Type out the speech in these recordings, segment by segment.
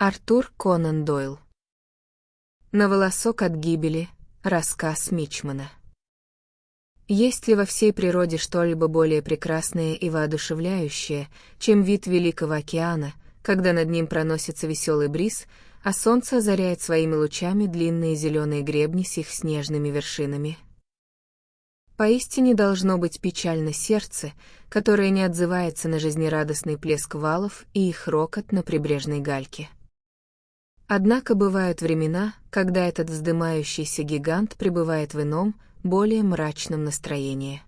Артур Конан Дойл. На волосок от гибели. Рассказ Мичмана. Есть ли во всей природе что-либо более прекрасное и воодушевляющее, чем вид Великого океана, когда над ним проносится веселый бриз, а солнце озаряет своими лучами длинные зеленые гребни с их снежными вершинами? Поистине должно быть печально сердце, которое не отзывается на жизнерадостный плеск валов и их рокот на прибрежной гальке. Однако бывают времена, когда этот вздымающийся гигант пребывает в ином, более мрачном настроении.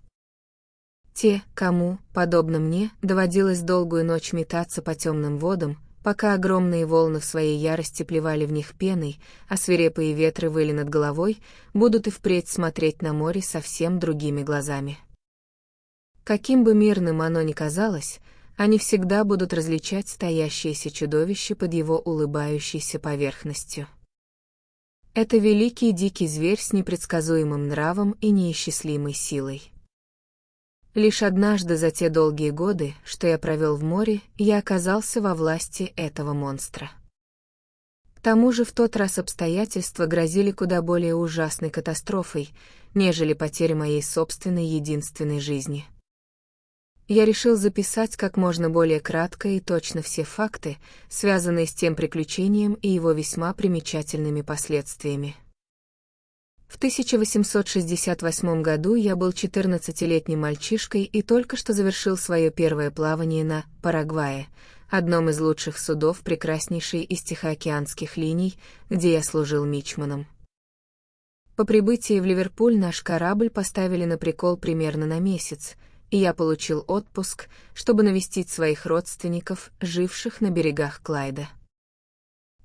Те, кому, подобно мне, доводилось долгую ночь метаться по темным водам, пока огромные волны в своей ярости плевали в них пеной, а свирепые ветры выли над головой, будут и впредь смотреть на море совсем другими глазами. Каким бы мирным оно ни казалось, они всегда будут различать стоящееся чудовище под его улыбающейся поверхностью. Это великий дикий зверь с непредсказуемым нравом и неисчислимой силой. Лишь однажды за те долгие годы, что я провел в море, я оказался во власти этого монстра. К тому же в тот раз обстоятельства грозили куда более ужасной катастрофой, нежели потеря моей собственной единственной жизни. Я решил записать как можно более кратко и точно все факты, связанные с тем приключением и его весьма примечательными последствиями. В 1868 году я был 14-летним мальчишкой и только что завершил свое первое плавание на Парагвае, одном из лучших судов прекраснейшей из тихоокеанских линий, где я служил мичманом. По прибытии в Ливерпуль наш корабль поставили на прикол примерно на месяц, и я получил отпуск, чтобы навестить своих родственников, живших на берегах Клайда.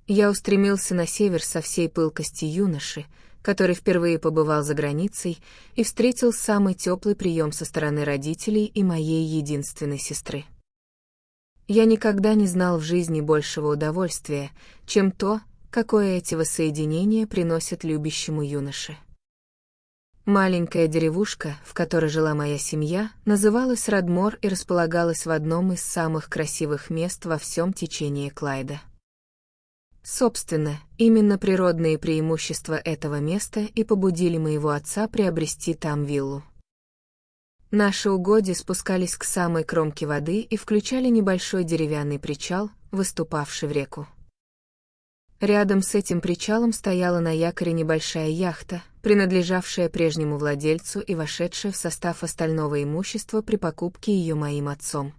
Я устремился на север со всей пылкостью юноши, который впервые побывал за границей и встретил самый теплый прием со стороны родителей и моей единственной сестры. Я никогда не знал в жизни большего удовольствия, чем то, какое эти воссоединения приносят любящему юноше. Маленькая деревушка, в которой жила моя семья, называлась Радмор и располагалась в одном из самых красивых мест во всем течении Клайда. Собственно, именно природные преимущества этого места и побудили моего отца приобрести там виллу. Наши угодья спускались к самой кромке воды и включали небольшой деревянный причал, выступавший в реку. Рядом с этим причалом стояла на якоре небольшая яхта, принадлежавшая прежнему владельцу и вошедшая в состав остального имущества при покупке ее моим отцом.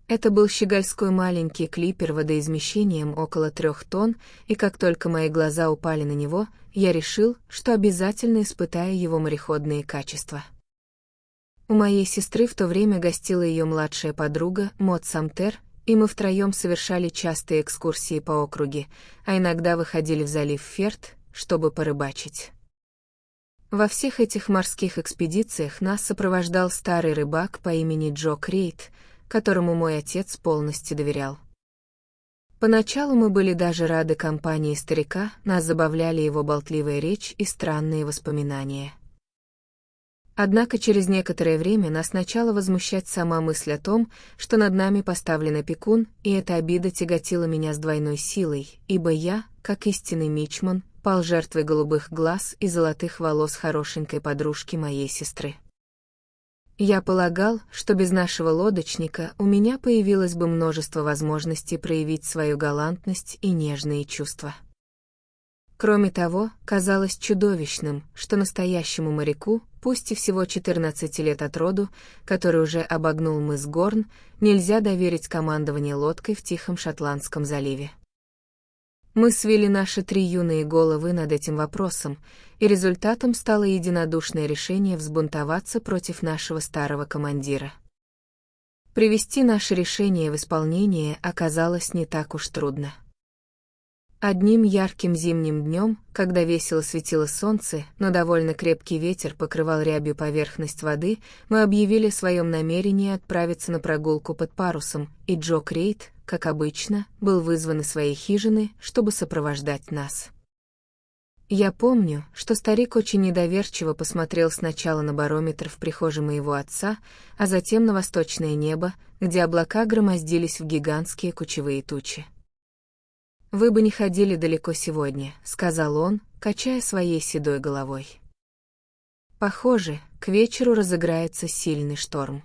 Это был щегольской маленький клипер водоизмещением около 3 тонн, и как только мои глаза упали на него, я решил, что обязательно испытаю его мореходные качества. У моей сестры в то время гостила ее младшая подруга Мод Самтер, и мы втроем совершали частые экскурсии по округе, а иногда выходили в залив Ферт, чтобы порыбачить. Во всех этих морских экспедициях нас сопровождал старый рыбак по имени Джо Крейт, которому мой отец полностью доверял. Поначалу мы были даже рады компании старика, нас забавляли его болтливая речь и странные воспоминания. Однако через некоторое время нас начала возмущать сама мысль о том, что над нами поставлен опекун, и эта обида тяготила меня с двойной силой, ибо я, как истинный мичман, пал жертвой голубых глаз и золотых волос хорошенькой подружки моей сестры. Я полагал, что без нашего лодочника у меня появилось бы множество возможностей проявить свою галантность и нежные чувства. Кроме того, казалось чудовищным, что настоящему моряку, пусть и всего 14 лет от роду, который уже обогнул мыс Горн, нельзя доверить командование лодкой в Тихом Шотландском заливе. Мы свели наши 3 юные головы над этим вопросом, и результатом стало единодушное решение взбунтоваться против нашего старого командира. Привести наше решение в исполнение оказалось не так уж трудно. Одним ярким зимним днем, когда весело светило солнце, но довольно крепкий ветер покрывал рябью поверхность воды, мы объявили о своем намерении отправиться на прогулку под парусом, и Джо Крейт, как обычно, был вызван из своей хижины, чтобы сопровождать нас. Я помню, что старик очень недоверчиво посмотрел сначала на барометр в прихожей моего отца, а затем на восточное небо, где облака громоздились в гигантские кучевые тучи. вы бы не ходили далеко сегодня», — сказал он, качая своей седой головой. «Похоже, к вечеру разыграется сильный шторм».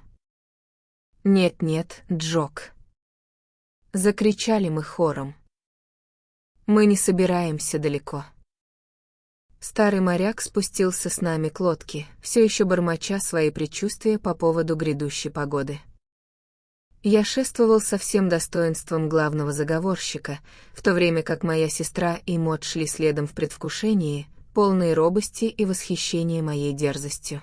«Нет-нет, Джок!» — закричали мы хором. «Мы не собираемся далеко». Старый моряк спустился с нами к лодке, все еще бормоча свои предчувствия по поводу грядущей погоды. Я шествовал со всем достоинством главного заговорщика, в то время как моя сестра и Мот шли следом в предвкушении, полные робости и восхищения моей дерзостью.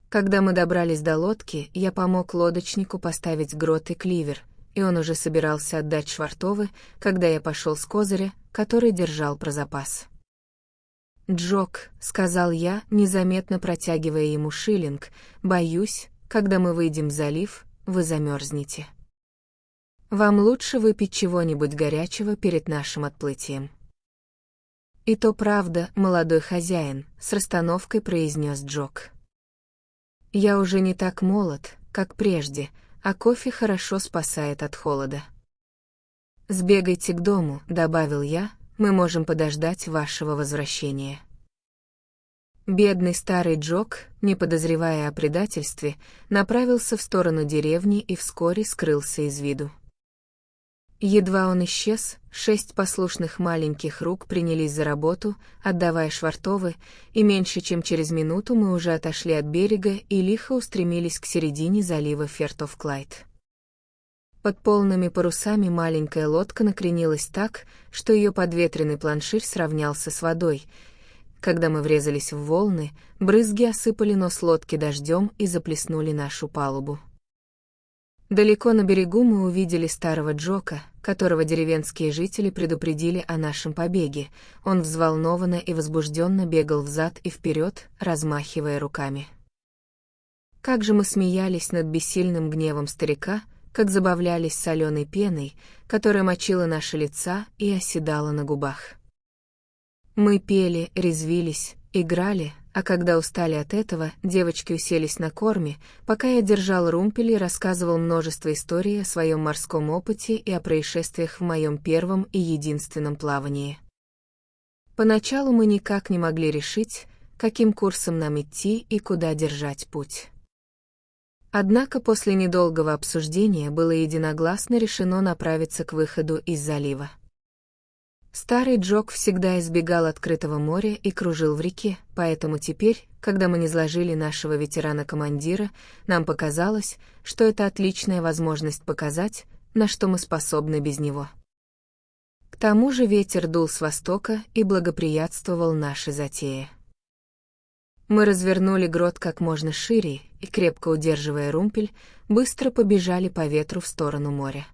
Когда мы добрались до лодки, я помог лодочнику поставить грот и кливер, и он уже собирался отдать швартовы, когда я пошел с козыря, который держал про запас. «Джок», — сказал я, незаметно протягивая ему шиллинг, — «боюсь, когда мы выйдем в залив, вы замерзнете. Вам лучше выпить чего-нибудь горячего перед нашим отплытием». «И то правда, молодой хозяин», — с расстановкой произнес Джок. «Я уже не так молод, как прежде, а кофе хорошо спасает от холода». «Сбегайте к дому», — добавил я, — «мы можем подождать вашего возвращения». Бедный старый Джок, не подозревая о предательстве, направился в сторону деревни и вскоре скрылся из виду. Едва он исчез, 6 послушных маленьких рук принялись за работу, отдавая швартовы, и меньше чем через минуту мы уже отошли от берега и лихо устремились к середине залива Ферт-оф-Клайд. Под полными парусами маленькая лодка накренилась так, что ее подветренный планширь сравнялся с водой. Когда мы врезались в волны, брызги осыпали нос лодки дождем и заплеснули нашу палубу. Далеко на берегу мы увидели старого Джока, которого деревенские жители предупредили о нашем побеге. Он взволнованно и возбужденно бегал взад и вперед, размахивая руками. Как же мы смеялись над бессильным гневом старика, как забавлялись соленой пеной, которая мочила наши лица и оседала на губах. Мы пели, резвились, играли, а когда устали от этого, девочки уселись на корме, пока я держал румпель и рассказывал множество историй о своем морском опыте и о происшествиях в моем первом и единственном плавании. Поначалу мы никак не могли решить, каким курсом нам идти и куда держать путь. Однако после недолгого обсуждения было единогласно решено направиться к выходу из залива. Старый Джок всегда избегал открытого моря и кружил в реке, поэтому теперь, когда мы низложили нашего ветерана-командира, нам показалось, что это отличная возможность показать, на что мы способны без него. К тому же ветер дул с востока и благоприятствовал нашей затее. Мы развернули грот как можно шире и, крепко удерживая румпель, быстро побежали по ветру в сторону моря.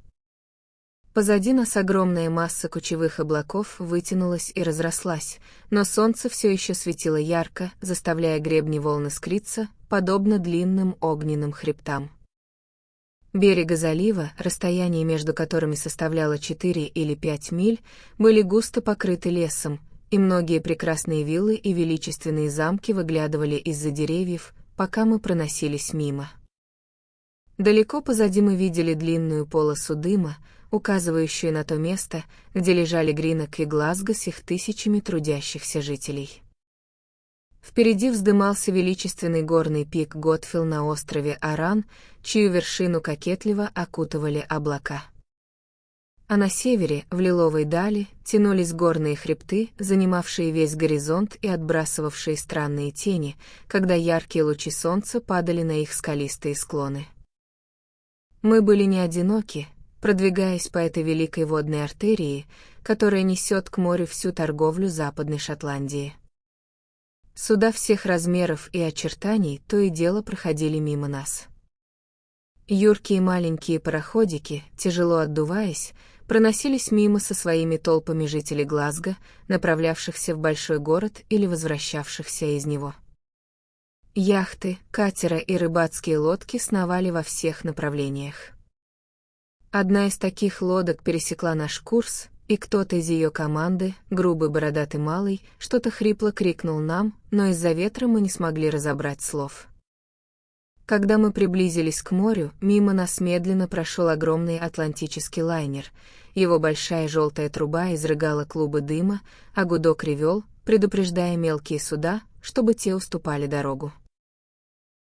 Позади нас огромная масса кучевых облаков вытянулась и разрослась, но солнце все еще светило ярко, заставляя гребни волн искриться, подобно длинным огненным хребтам. Берега залива, расстояние между которыми составляло 4 или 5 миль, были густо покрыты лесом, и многие прекрасные виллы и величественные замки выглядывали из-за деревьев, пока мы проносились мимо. Далеко позади мы видели длинную полосу дыма, указывающую на то место, где лежали Гринок и Глазго с их тысячами трудящихся жителей. Впереди вздымался величественный горный пик Готфилл на острове Аран, чью вершину кокетливо окутывали облака. А на севере, в лиловой дали, тянулись горные хребты, занимавшие весь горизонт и отбрасывавшие странные тени, когда яркие лучи солнца падали на их скалистые склоны. Мы были не одиноки, продвигаясь по этой великой водной артерии, которая несет к морю всю торговлю Западной Шотландии. Суда всех размеров и очертаний то и дело проходили мимо нас. Юркие маленькие пароходики, тяжело отдуваясь, проносились мимо со своими толпами жителей Глазго, направлявшихся в большой город или возвращавшихся из него. Яхты, катера и рыбацкие лодки сновали во всех направлениях. Одна из таких лодок пересекла наш курс, и кто-то из ее команды, грубый бородатый малый, что-то хрипло крикнул нам, но из-за ветра мы не смогли разобрать слов. Когда мы приблизились к морю, мимо нас медленно прошел огромный атлантический лайнер. Его большая желтая труба изрыгала клубы дыма, а гудок ревел, предупреждая мелкие суда, чтобы те уступали дорогу.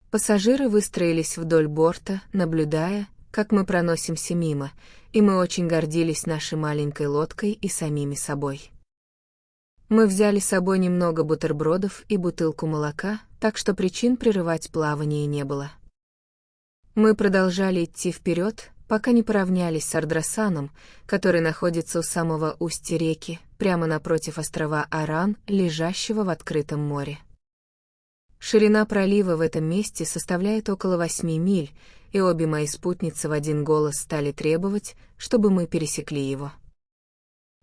Пассажиры выстроились вдоль борта, наблюдая, как мы проносимся мимо, и мы очень гордились нашей маленькой лодкой и самими собой. Мы взяли с собой немного бутербродов и бутылку молока, так что причин прерывать плавание не было. Мы продолжали идти вперед, пока не поравнялись с Ардрасаном, который находится у самого устья реки, прямо напротив острова Аран, лежащего в открытом море. Ширина пролива в этом месте составляет около 8 миль, и обе мои спутницы в один голос стали требовать, чтобы мы пересекли его.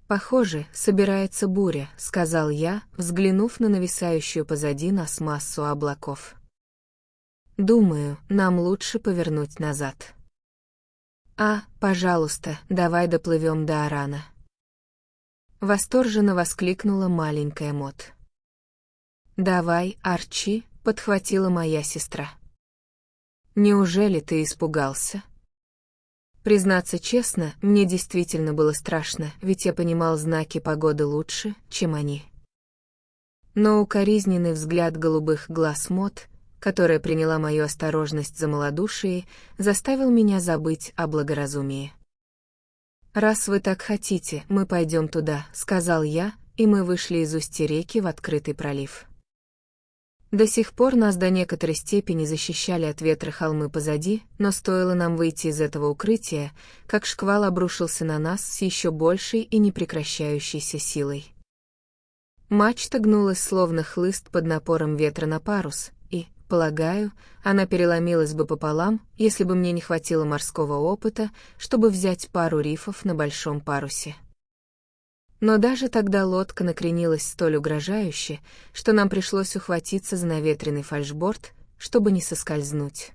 «Похоже, собирается буря», — сказал я, взглянув на нависающую позади нас массу облаков. «Думаю, нам лучше повернуть назад». Пожалуйста, давай доплывем до Арана». Восторженно воскликнула маленькая Мот. «Давай, Арчи», — подхватила моя сестра. «Неужели ты испугался?» Признаться честно, мне действительно было страшно, ведь я понимал знаки погоды лучше, чем они. Но укоризненный взгляд голубых глаз Мот, которая приняла мою осторожность за малодушие, заставил меня забыть о благоразумии. «Раз вы так хотите, мы пойдем туда», — сказал я, и мы вышли из устья реки в открытый пролив. До сих пор нас до некоторой степени защищали от ветра холмы позади, но стоило нам выйти из этого укрытия, как шквал обрушился на нас с еще большей и непрекращающейся силой. Мачта гнулась словно хлыст под напором ветра на парус, и, полагаю, она переломилась бы пополам, если бы мне не хватило морского опыта, чтобы взять пару рифов на большом парусе. Но даже тогда лодка накренилась столь угрожающе, что нам пришлось ухватиться за наветренный фальшборд, чтобы не соскользнуть.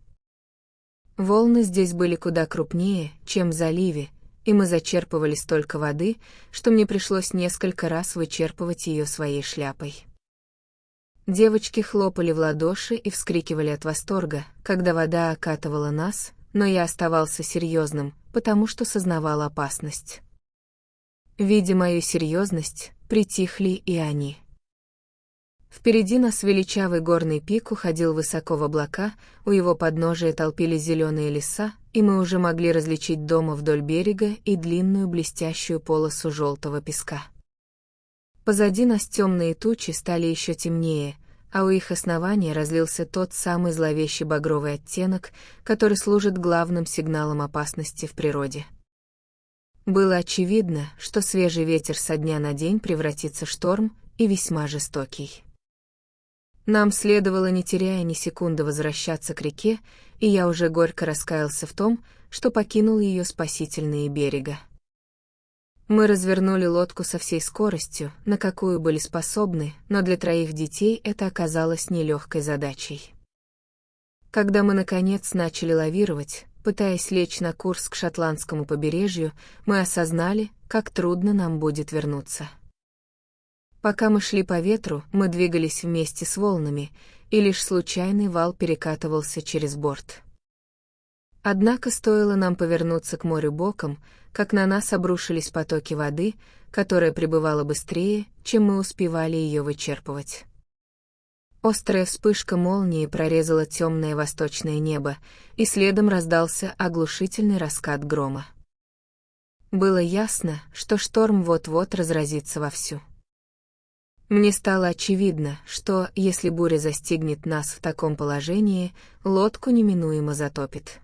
Волны здесь были куда крупнее, чем в заливе, и мы зачерпывали столько воды, что мне пришлось несколько раз вычерпывать ее своей шляпой. Девочки хлопали в ладоши и вскрикивали от восторга, когда вода окатывала нас, но я оставался серьезным, потому что сознавал опасность. Видя мою серьезность, притихли и они. Впереди нас величавый горный пик уходил высоко в облака, у его подножия толпились зеленые леса, и мы уже могли различить дома вдоль берега и длинную блестящую полосу желтого песка. Позади нас темные тучи стали еще темнее, а у их основания разлился тот самый зловещий багровый оттенок, который служит главным сигналом опасности в природе. Было очевидно, что свежий ветер со дня на день превратится в шторм, и весьма жестокий. Нам следовало, не теряя ни секунды, возвращаться к реке, и я уже горько раскаялся в том, что покинул ее спасительные берега. Мы развернули лодку со всей скоростью, на какую были способны, но для 3 детей это оказалось нелегкой задачей. Когда мы, наконец, начали лавировать, пытаясь лечь на курс к шотландскому побережью, мы осознали, как трудно нам будет вернуться. Пока мы шли по ветру, мы двигались вместе с волнами, и лишь случайный вал перекатывался через борт. Однако стоило нам повернуться к морю боком, как на нас обрушились потоки воды, которая прибывала быстрее, чем мы успевали ее вычерпывать. Острая вспышка молнии прорезала темное восточное небо, и следом раздался оглушительный раскат грома. Было ясно, что шторм вот-вот разразится вовсю. Мне стало очевидно, что, если буря застигнет нас в таком положении, лодку неминуемо затопит.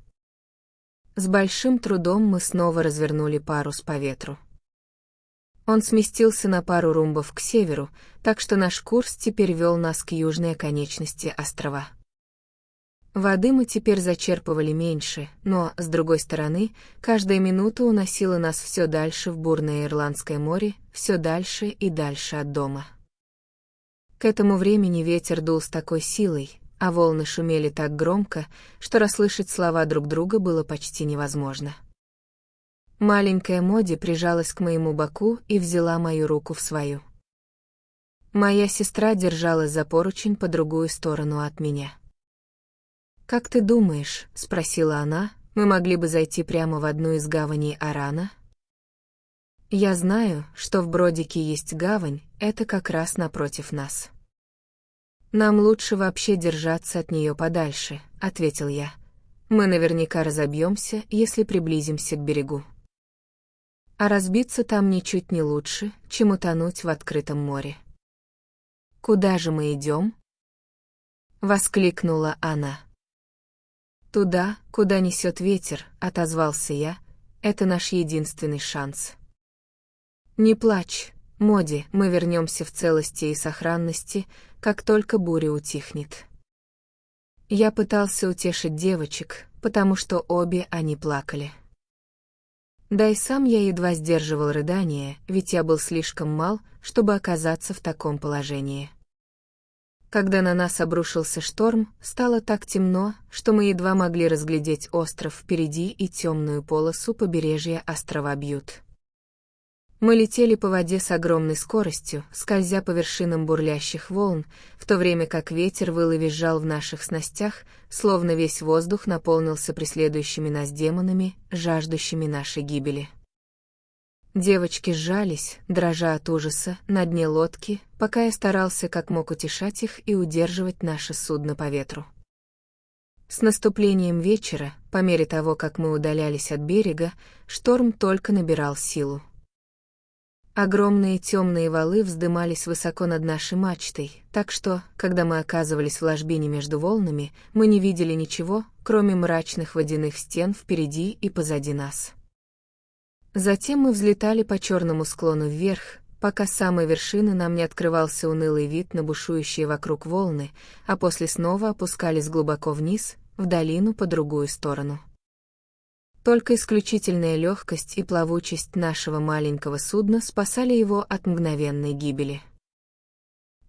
С большим трудом мы снова развернули парус по ветру. Он сместился на пару румбов к северу, так что наш курс теперь вел нас к южной оконечности острова. Воды мы теперь зачерпывали меньше, но, с другой стороны, каждая минута уносила нас все дальше в бурное Ирландское море, все дальше и дальше от дома. К этому времени ветер дул с такой силой, а волны шумели так громко, что расслышать слова друг друга было почти невозможно. Маленькая Моди прижалась к моему боку и взяла мою руку в свою. Моя сестра держалась за поручень по другую сторону от меня. «Как ты думаешь?» — спросила она, — «мы могли бы зайти прямо в одну из гаваней Арана?» «Я знаю, что в Бродике есть гавань, это как раз напротив нас». «Нам лучше вообще держаться от нее подальше», — ответил я. «Мы наверняка разобьемся, если приблизимся к берегу. А разбиться там ничуть не лучше, чем утонуть в открытом море». «Куда же мы идем?» — воскликнула она. «Туда, куда несет ветер», — отозвался я, — «это наш единственный шанс». «Не плачь, Моди, мы вернемся в целости и сохранности, как только буря утихнет». Я пытался утешить девочек, потому что обе они плакали. Да и сам я едва сдерживал рыдания, ведь я был слишком мал, чтобы оказаться в таком положении. Когда на нас обрушился шторм, стало так темно, что мы едва могли разглядеть остров впереди и темную полосу побережья острова Бьют. Мы летели по воде с огромной скоростью, скользя по вершинам бурлящих волн, в то время как ветер выл и визжал в наших снастях, словно весь воздух наполнился преследующими нас демонами, жаждущими нашей гибели. Девочки сжались, дрожа от ужаса, на дне лодки, пока я старался как мог утешать их и удерживать наше судно по ветру. С наступлением вечера, по мере того, как мы удалялись от берега, шторм только набирал силу. Огромные темные валы вздымались высоко над нашей мачтой, так что, когда мы оказывались в ложбине между волнами, мы не видели ничего, кроме мрачных водяных стен впереди и позади нас. Затем мы взлетали по черному склону вверх, пока с самой вершины нам не открывался унылый вид на бушующие вокруг волны, а после снова опускались глубоко вниз, в долину по другую сторону. Только исключительная легкость и плавучесть нашего маленького судна спасали его от мгновенной гибели.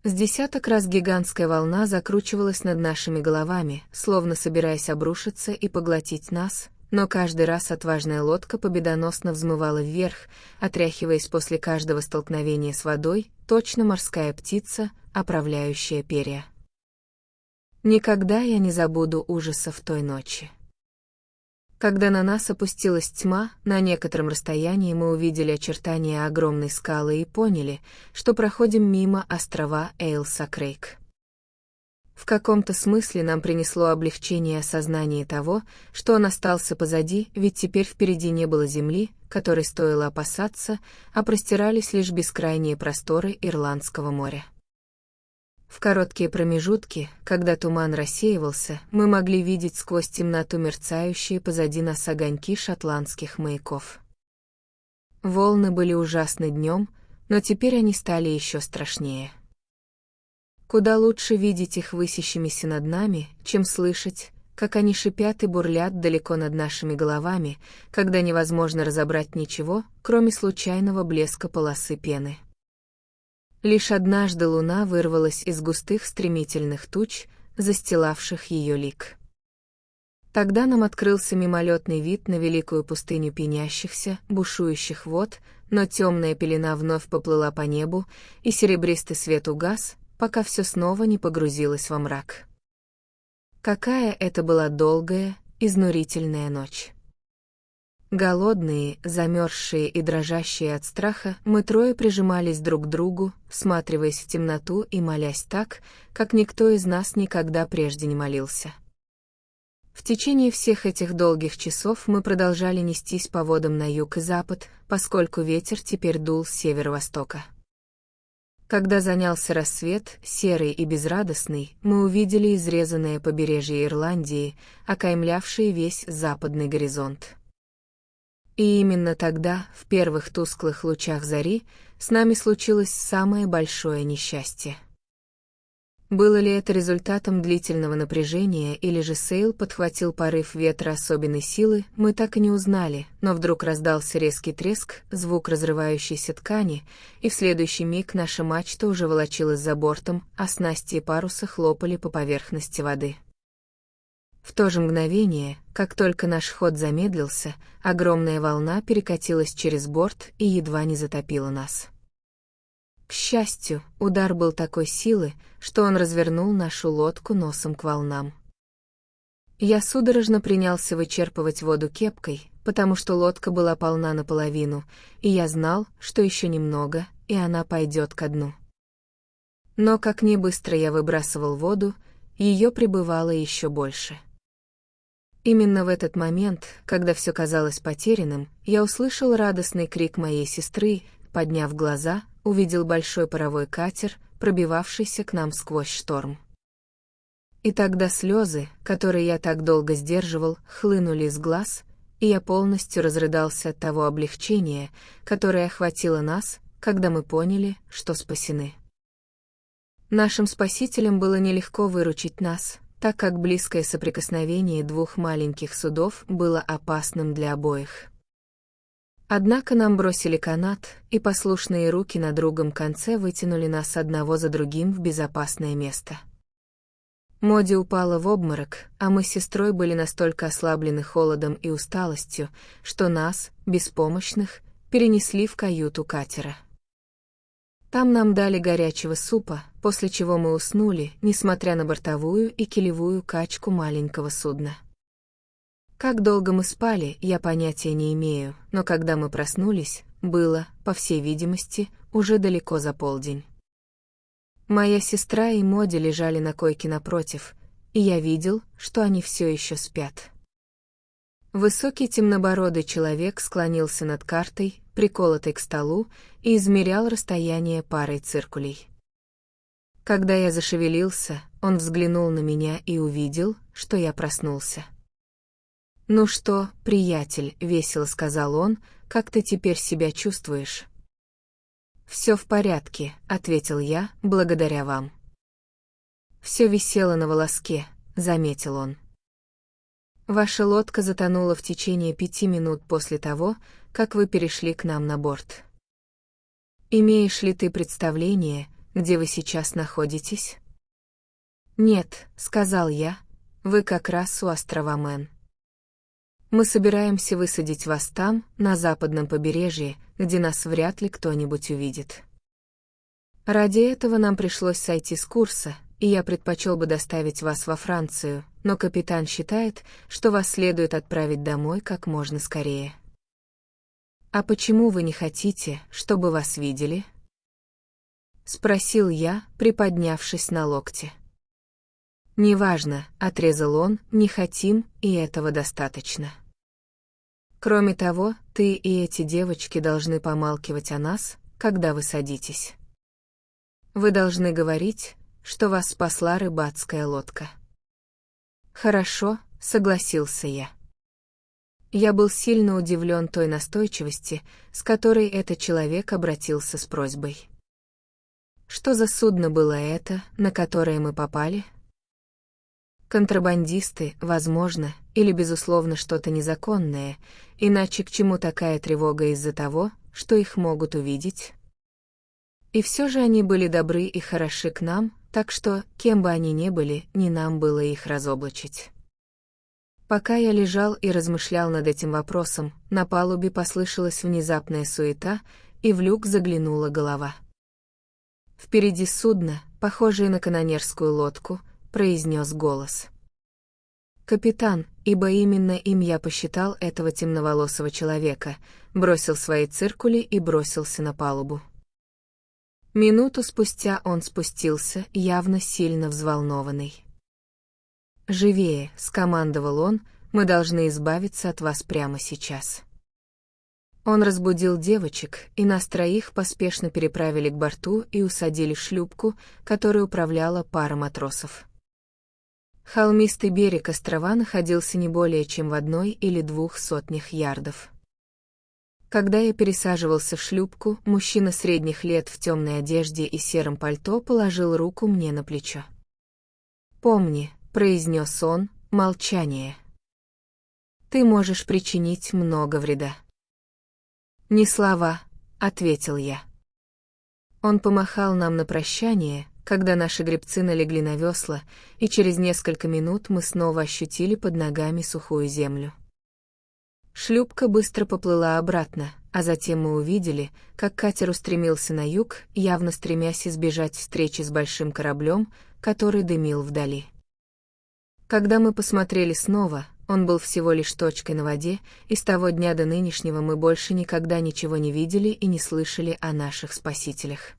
С десяток раз гигантская волна закручивалась над нашими головами, словно собираясь обрушиться и поглотить нас, но каждый раз отважная лодка победоносно взмывала вверх, отряхиваясь после каждого столкновения с водой, точно морская птица, оправляющая перья. Никогда я не забуду ужасов той ночи. Когда на нас опустилась тьма, на некотором расстоянии мы увидели очертания огромной скалы и поняли, что проходим мимо острова Эйл-Сакрейк. В каком-то смысле нам принесло облегчение осознание того, что он остался позади, ведь теперь впереди не было земли, которой стоило опасаться, а простирались лишь бескрайние просторы Ирландского моря. В короткие промежутки, когда туман рассеивался, мы могли видеть сквозь темноту мерцающие позади нас огоньки шотландских маяков. Волны были ужасны днем, но теперь они стали еще страшнее. Куда лучше видеть их высящимися над нами, чем слышать, как они шипят и бурлят далеко над нашими головами, когда невозможно разобрать ничего, кроме случайного блеска полосы пены. Лишь однажды луна вырвалась из густых стремительных туч, застилавших ее лик. Тогда нам открылся мимолетный вид на великую пустыню пенящихся, бушующих вод, но темная пелена вновь поплыла по небу, и серебристый свет угас, пока все снова не погрузилось во мрак. Какая это была долгая, изнурительная ночь. Голодные, замерзшие и дрожащие от страха, мы трое прижимались друг к другу, всматриваясь в темноту и молясь так, как никто из нас никогда прежде не молился. В течение всех этих долгих часов мы продолжали нестись по водам на юг и запад, поскольку ветер теперь дул с северо-востока. Когда занялся рассвет, серый и безрадостный, мы увидели изрезанное побережье Ирландии, окаймлявшее весь западный горизонт. И именно тогда, в первых тусклых лучах зари, с нами случилось самое большое несчастье. Было ли это результатом длительного напряжения или же Сейл подхватил порыв ветра особенной силы, мы так и не узнали, но вдруг раздался резкий треск, звук разрывающейся ткани, и в следующий миг наша мачта уже волочилась за бортом, а снасти и паруса хлопали по поверхности воды. В то же мгновение, как только наш ход замедлился, огромная волна перекатилась через борт и едва не затопила нас. К счастью, удар был такой силы, что он развернул нашу лодку носом к волнам. Я судорожно принялся вычерпывать воду кепкой, потому что лодка была полна наполовину, и я знал, что еще немного, и она пойдет ко дну. Но как ни быстро я выбрасывал воду, ее прибывало еще больше. Именно в этот момент, когда все казалось потерянным, я услышал радостный крик моей сестры, подняв глаза, увидел большой паровой катер, пробивавшийся к нам сквозь шторм. И тогда слезы, которые я так долго сдерживал, хлынули из глаз, и я полностью разрыдался от того облегчения, которое охватило нас, когда мы поняли, что спасены. Нашим спасителям было нелегко выручить нас, так как близкое соприкосновение двух маленьких судов было опасным для обоих. Однако нам бросили канат, и послушные руки на другом конце вытянули нас одного за другим в безопасное место. Моди упала в обморок, а мы с сестрой были настолько ослаблены холодом и усталостью, что нас, беспомощных, перенесли в каюту катера. Там нам дали горячего супа, после чего мы уснули, несмотря на бортовую и килевую качку маленького судна. Как долго мы спали, я понятия не имею, но когда мы проснулись, было, по всей видимости, уже далеко за полдень. Моя сестра и Моди лежали на койке напротив, и я видел, что они все еще спят. Высокий темнобородый человек склонился над картой, приколотой к столу, и измерял расстояние парой циркулей. Когда я зашевелился, он взглянул на меня и увидел, что я проснулся. «Ну что, приятель», — весело сказал он, — «как ты теперь себя чувствуешь?» «Все в порядке», — ответил я, — «благодаря вам». «Все висело на волоске», — заметил он. «Ваша лодка затонула в течение 5 минут после того, как вы перешли к нам на борт. Имеешь ли ты представление, где вы сейчас находитесь?» «Нет», — сказал я, — «вы как раз у острова Мэн. Мы собираемся высадить вас там, на западном побережье, где нас вряд ли кто-нибудь увидит. Ради этого нам пришлось сойти с курса, и я предпочел бы доставить вас во Францию, но капитан считает, что вас следует отправить домой как можно скорее». «А почему вы не хотите, чтобы вас видели?» — спросил я, приподнявшись на локте. «Неважно», — отрезал он, — «не хотим, и этого достаточно. Кроме того, ты и эти девочки должны помалкивать о нас, когда вы садитесь. Вы должны говорить, что вас спасла рыбацкая лодка». «Хорошо», — согласился я. Я был сильно удивлен той настойчивости, с которой этот человек обратился с просьбой. Что за судно было это, на которое мы попали? Контрабандисты, возможно, или, безусловно, что-то незаконное, иначе к чему такая тревога из-за того, что их могут увидеть? И все же они были добры и хороши к нам, так что, кем бы они ни были, не нам было их разоблачить. Пока я лежал и размышлял над этим вопросом, на палубе послышалась внезапная суета, и в люк заглянула голова. «Впереди судно, похожее на канонерскую лодку», — произнес голос. Капитан, ибо именно им я посчитал этого темноволосого человека, бросил свои циркули и бросился на палубу. Минуту спустя он спустился, явно сильно взволнованный. «Живее», — скомандовал он, — «мы должны избавиться от вас прямо сейчас». Он разбудил девочек, и нас троих поспешно переправили к борту и усадили в шлюпку, которой управляла пара матросов. Холмистый берег острова находился не более чем в 1 или 2 сотнях ярдов. Когда я пересаживался в шлюпку, мужчина средних лет в темной одежде и сером пальто положил руку мне на плечо. «Помни», — произнес он, — «молчание. Ты можешь причинить много вреда». «Не слова», — ответил я. Он помахал нам на прощание, когда наши гребцы налегли на весла, и через несколько минут мы снова ощутили под ногами сухую землю. Шлюпка быстро поплыла обратно, а затем мы увидели, как катер устремился на юг, явно стремясь избежать встречи с большим кораблем, который дымил вдали. Когда мы посмотрели снова, он был всего лишь точкой на воде, и с того дня до нынешнего мы больше никогда ничего не видели и не слышали о наших спасителях.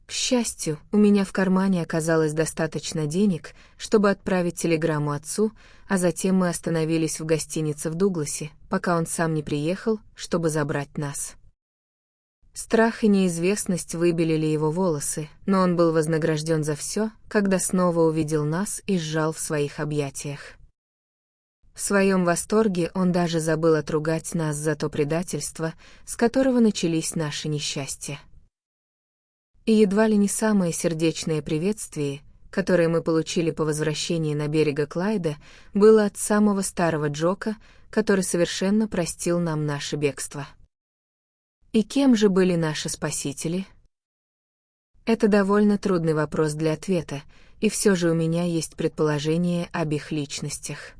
К счастью, у меня в кармане оказалось достаточно денег, чтобы отправить телеграмму отцу, а затем мы остановились в гостинице в Дугласе, пока он сам не приехал, чтобы забрать нас. Страх и неизвестность выбелили его волосы, но он был вознагражден за все, когда снова увидел нас и сжал в своих объятиях. В своем восторге он даже забыл отругать нас за то предательство, с которого начались наши несчастья. И едва ли не самое сердечное приветствие, которое мы получили по возвращении на берег Клайда, было от самого старого Джока, который совершенно простил нам наше бегство. И кем же были наши спасители? Это довольно трудный вопрос для ответа, и все же у меня есть предположение об их личностях.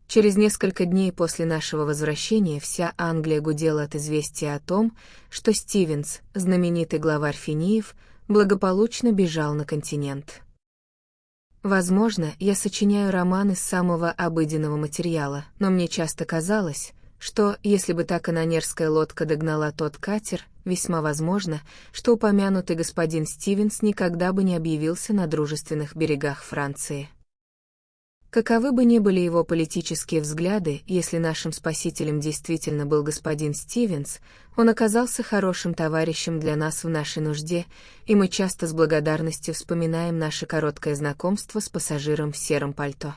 Через несколько дней после нашего возвращения вся Англия гудела от известия о том, что Стивенс, знаменитый главарь финиев, благополучно бежал на континент. Возможно, я сочиняю роман из самого обыденного материала, но мне часто казалось, что, если бы та канонерская лодка догнала тот катер, весьма возможно, что упомянутый господин Стивенс никогда бы не объявился на дружественных берегах Франции. Каковы бы ни были его политические взгляды, если нашим спасителем действительно был господин Стивенс, он оказался хорошим товарищем для нас в нашей нужде, и мы часто с благодарностью вспоминаем наше короткое знакомство с пассажиром в сером пальто.